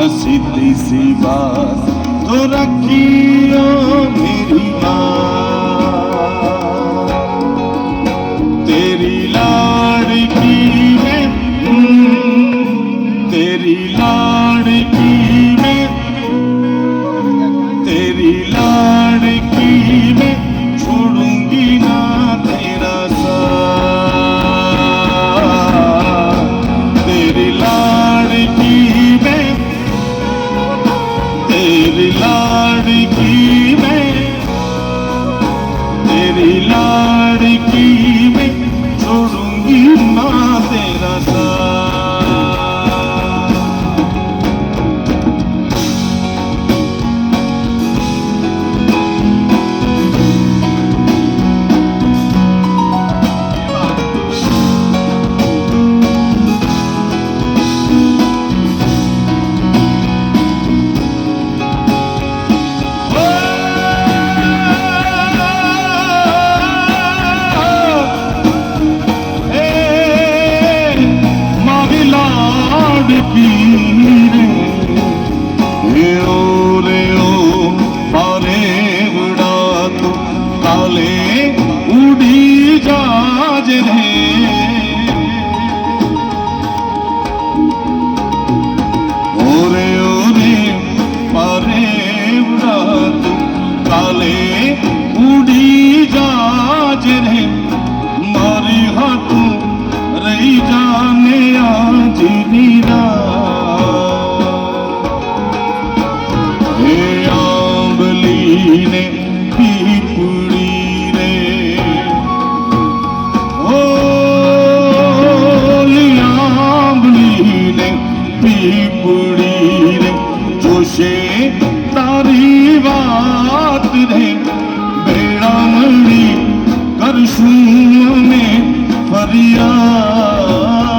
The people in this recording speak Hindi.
सीधी सी बात तो रखियो मेरी माँ, तेरी लाड़की में, तेरी लाड़की में, तेरी लाड़की में छोड़ूंगी ना तेरा साथ। तेरी लाड़की में, तेरी लाड़की में, तेरी लाड़की में छोड़ूंगी ना तेरा साथ। उड़ी जाज रे ओरे ओरे पारे उड़ा तू काले उड़ी जाज रे मारे हाथों रही जाने आज नीरा हे आंबली ने पीपुड़ी रे ओ आंबली ने पीपुड़ी रे जोशे तारी बात रे बेड़ा मड़ी करशूं में फरियाद